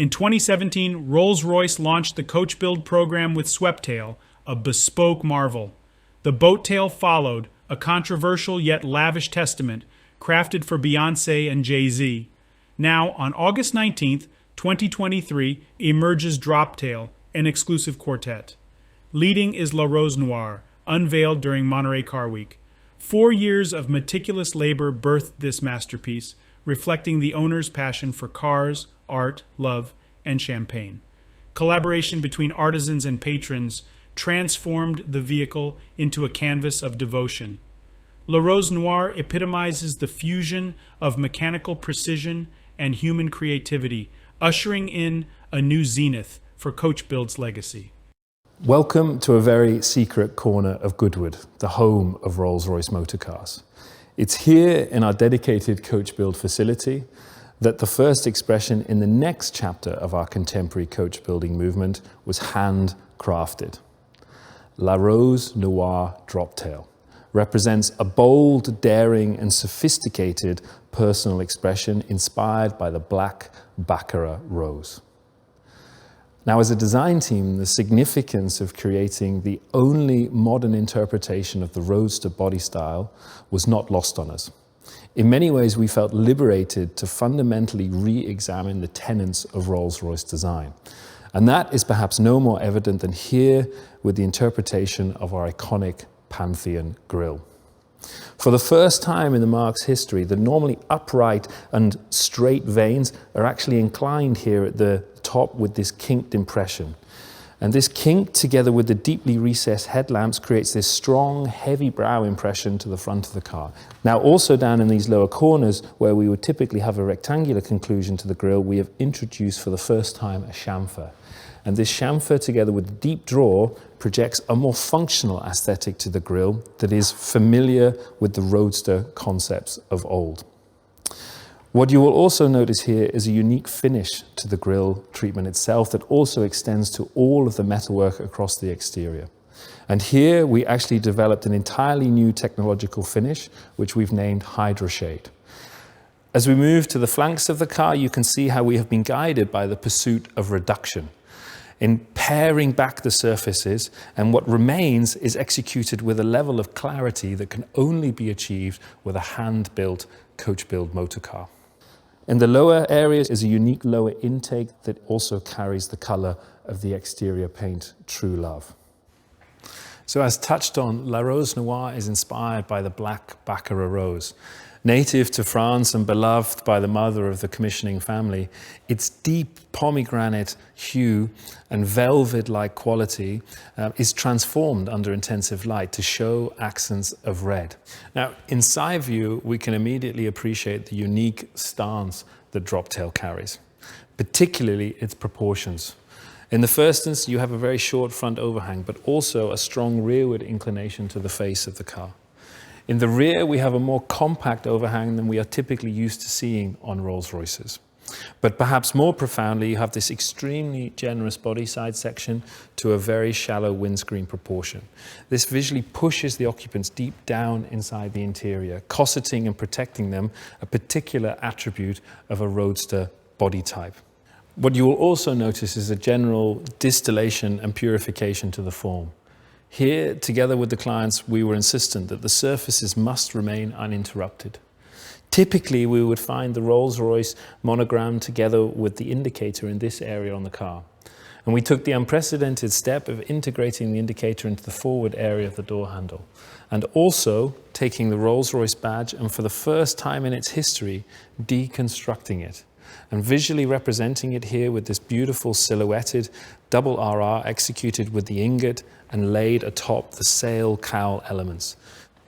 In 2017, Rolls-Royce launched the coach build program with Sweptail, a bespoke marvel. The boat tail followed, a controversial yet lavish testament, crafted for Beyoncé and Jay-Z. Now, on August 19th, 2023, emerges Droptail, an exclusive quartet. Leading is La Rose Noire, unveiled during Monterey Car Week. 4 years of meticulous labor birthed this masterpiece, reflecting the owner's passion for cars, art, love, and champagne. Collaboration between artisans and patrons transformed the vehicle into a canvas of devotion. La Rose Noire epitomizes the fusion of mechanical precision and human creativity, ushering in a new zenith for Coach Build's legacy. Welcome to a very secret corner of Goodwood, the home of Rolls-Royce motor cars. It's here in our dedicated coach build facility that the first expression in the next chapter of our contemporary coach building movement was handcrafted. La Rose Noire Droptail represents a bold, daring, and sophisticated personal expression inspired by the Black Baccara Rose. Now, as a design team, the significance of creating the only modern interpretation of the roadster body style was not lost on us. In many ways, we felt liberated to fundamentally re-examine the tenets of Rolls-Royce design. And that is perhaps no more evident than here with the interpretation of our iconic Pantheon grille. For the first time in the marque's history, the normally upright and straight vanes are actually inclined here at the top with this kinked impression. And this kink, together with the deeply recessed headlamps, creates this strong, heavy brow impression to the front of the car. Now, also down in these lower corners, where we would typically have a rectangular conclusion to the grille, we have introduced for the first time a chamfer. And this chamfer, together with the deep draw, projects a more functional aesthetic to the grille that is familiar with the roadster concepts of old. What you will also notice here is a unique finish to the grille treatment itself that also extends to all of the metalwork across the exterior. And here we actually developed an entirely new technological finish, which we've named Hydroshade. As we move to the flanks of the car, you can see how we have been guided by the pursuit of reduction in paring back the surfaces, and what remains is executed with a level of clarity that can only be achieved with a hand-built coach build motor car. In the lower areas is a unique lower intake that also carries the color of the exterior paint, True Love. So as touched on, La Rose Noire is inspired by the Black Baccara Rose. Native to France and beloved by the mother of the commissioning family, its deep pomegranate hue and velvet-like quality is transformed under intensive light to show accents of red. Now, in side view, we can immediately appreciate the unique stance that Droptail carries, particularly its proportions. In the first instance, you have a very short front overhang, but also a strong rearward inclination to the face of the car. In the rear, we have a more compact overhang than we are typically used to seeing on Rolls-Royces. But perhaps more profoundly, you have this extremely generous body side section to a very shallow windscreen proportion. This visually pushes the occupants deep down inside the interior, cosseting and protecting them, a particular attribute of a roadster body type. What you will also notice is a general distillation and purification to the form. Here, together with the clients, we were insistent that the surfaces must remain uninterrupted. Typically, we would find the Rolls-Royce monogram together with the indicator in this area on the car. And we took the unprecedented step of integrating the indicator into the forward area of the door handle, and also taking the Rolls-Royce badge and, for the first time in its history, deconstructing it, and visually representing it here with this beautiful silhouetted double RR executed with the ingot and laid atop the sail cowl elements.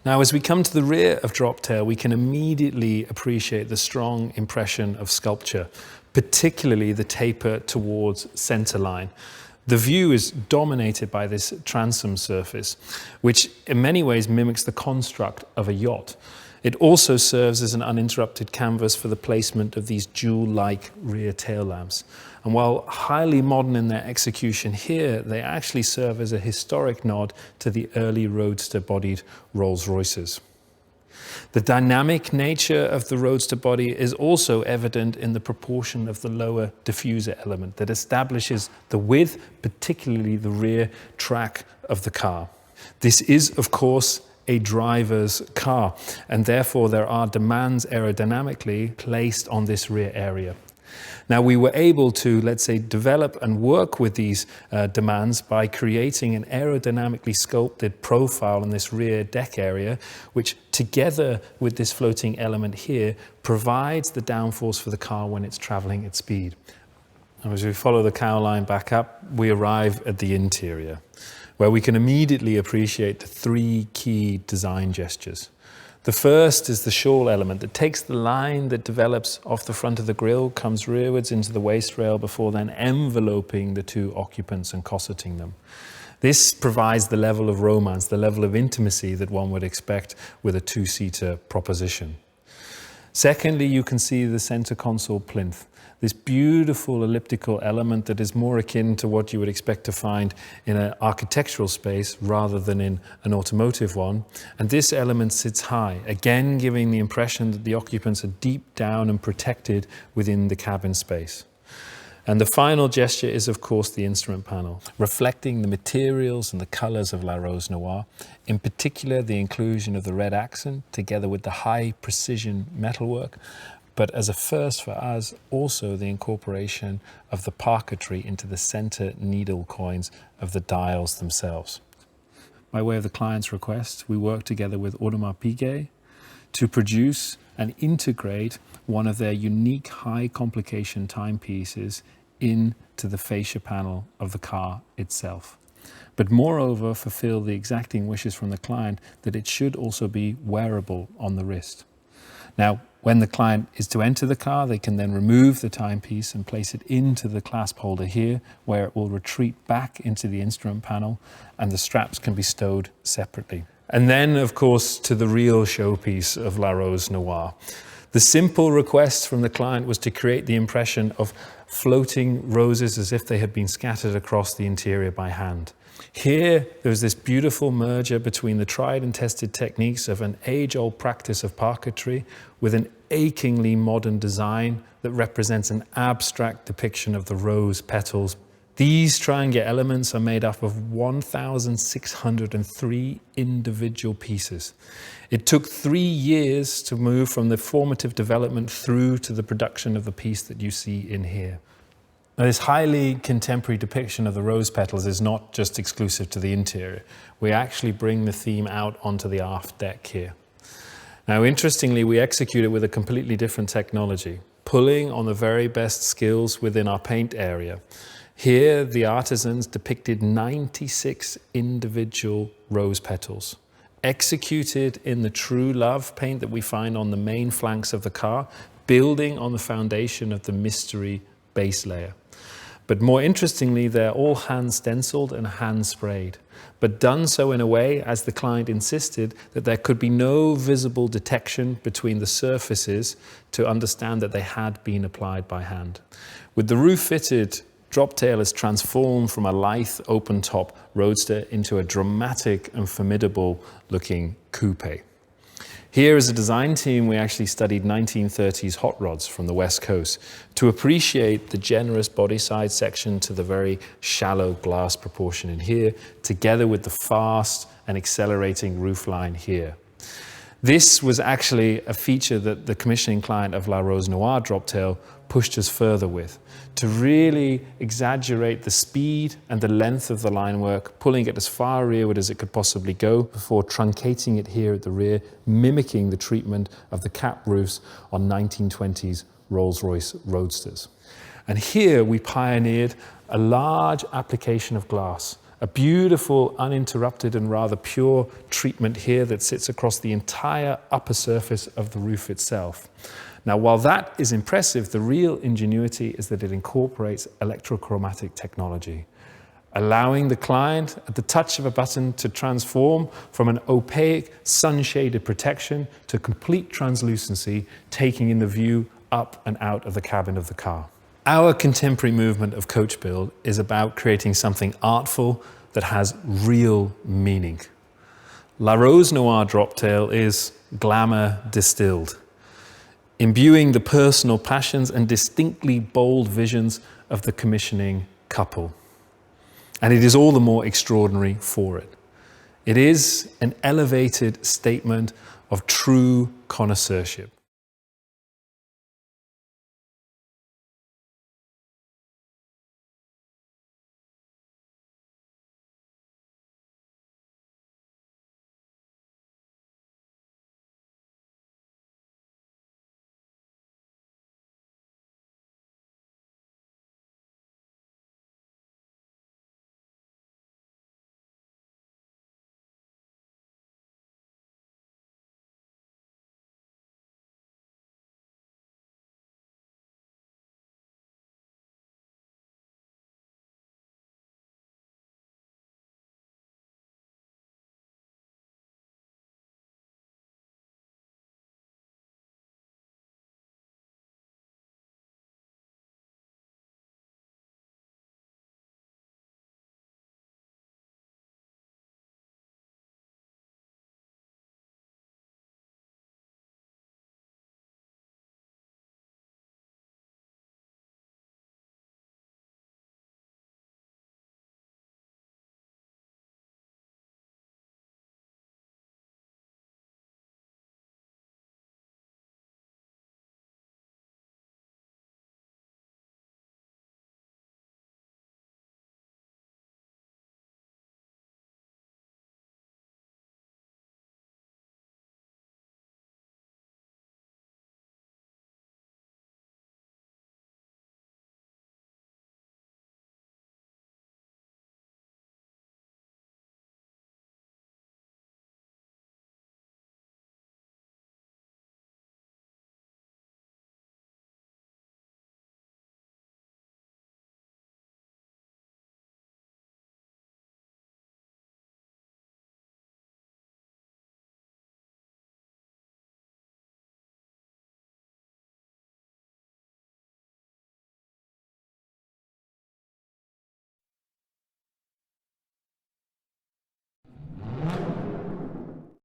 Now, as we come to the rear of Droptail, we can immediately appreciate the strong impression of sculpture, particularly the taper towards centerline. The view is dominated by this transom surface, which in many ways mimics the construct of a yacht. It also serves as an uninterrupted canvas for the placement of these jewel-like rear tail lamps. And while highly modern in their execution here, they actually serve as a historic nod to the early roadster-bodied Rolls-Royces. The dynamic nature of the Roadster body is also evident in the proportion of the lower diffuser element that establishes the width, particularly the rear track of the car. This is, of course, a driver's car, and therefore there are demands aerodynamically placed on this rear area. Now, we were able to, let's say, develop and work with these demands by creating an aerodynamically sculpted profile in this rear deck area, which together with this floating element here provides the downforce for the car when it's traveling at speed. And as we follow the cowline back up, we arrive at the interior, where we can immediately appreciate the three key design gestures. The first is the shawl element that takes the line that develops off the front of the grille, comes rearwards into the waist rail before then enveloping the two occupants and cosseting them. This provides the level of romance, the level of intimacy that one would expect with a two-seater proposition. Secondly, you can see the center console plinth, this beautiful elliptical element that is more akin to what you would expect to find in an architectural space rather than in an automotive one. And this element sits high, again giving the impression that the occupants are deep down and protected within the cabin space. And the final gesture is, of course, the instrument panel, reflecting the materials and the colors of La Rose Noire, in particular the inclusion of the red accent together with the high precision metalwork, but as a first for us, also the incorporation of the parquetry into the center needle coins of the dials themselves. By way of the client's request, we worked together with Audemars Piguet to produce and integrate one of their unique high complication timepieces into the fascia panel of the car itself. But moreover, fulfill the exacting wishes from the client that it should also be wearable on the wrist. Now, when the client is to enter the car, they can then remove the timepiece and place it into the clasp holder here, where it will retreat back into the instrument panel and the straps can be stowed separately. And then, of course, to the real showpiece of La Rose Noire. The simple request from the client was to create the impression of floating roses as if they had been scattered across the interior by hand. Here, there's this beautiful merger between the tried and tested techniques of an age-old practice of parquetry with an achingly modern design that represents an abstract depiction of the rose petals. These triangular elements are made up of 1,603 individual pieces. It took 3 years to move from the formative development through to the production of the piece that you see in here. Now, this highly contemporary depiction of the rose petals is not just exclusive to the interior. We actually bring the theme out onto the aft deck here. Now, interestingly, we execute it with a completely different technology, pulling on the very best skills within our paint area. Here, the artisans depicted 96 individual rose petals, executed in the True Love paint that we find on the main flanks of the car, building on the foundation of the Mystery base layer. But more interestingly, they're all hand stenciled and hand sprayed, but done so in a way, as the client insisted, that there could be no visible detection between the surfaces to understand that they had been applied by hand. With the roof fitted, Droptail is transformed from a lithe open-top roadster into a dramatic and formidable looking coupe. Here as a design team, we actually studied 1930s hot rods from the West Coast to appreciate the generous body side section to the very shallow glass proportion in here, together with the fast and accelerating roofline here. This was actually a feature that the commissioning client of La Rose Noire Droptail pushed us further with, to really exaggerate the speed and the length of the line work, pulling it as far rearward as it could possibly go before truncating it here at the rear, mimicking the treatment of the cap roofs on 1920s Rolls-Royce Roadsters. And here we pioneered a large application of glass, a beautiful, uninterrupted and rather pure treatment here that sits across the entire upper surface of the roof itself. Now, while that is impressive, the real ingenuity is that it incorporates electrochromatic technology, allowing the client at the touch of a button to transform from an opaque, sun-shaded protection to complete translucency, taking in the view up and out of the cabin of the car. Our contemporary movement of coach build is about creating something artful that has real meaning. La Rose Noire Droptail is glamour distilled, imbuing the personal passions and distinctly bold visions of the commissioning couple. And it is all the more extraordinary for it. It is an elevated statement of true connoisseurship.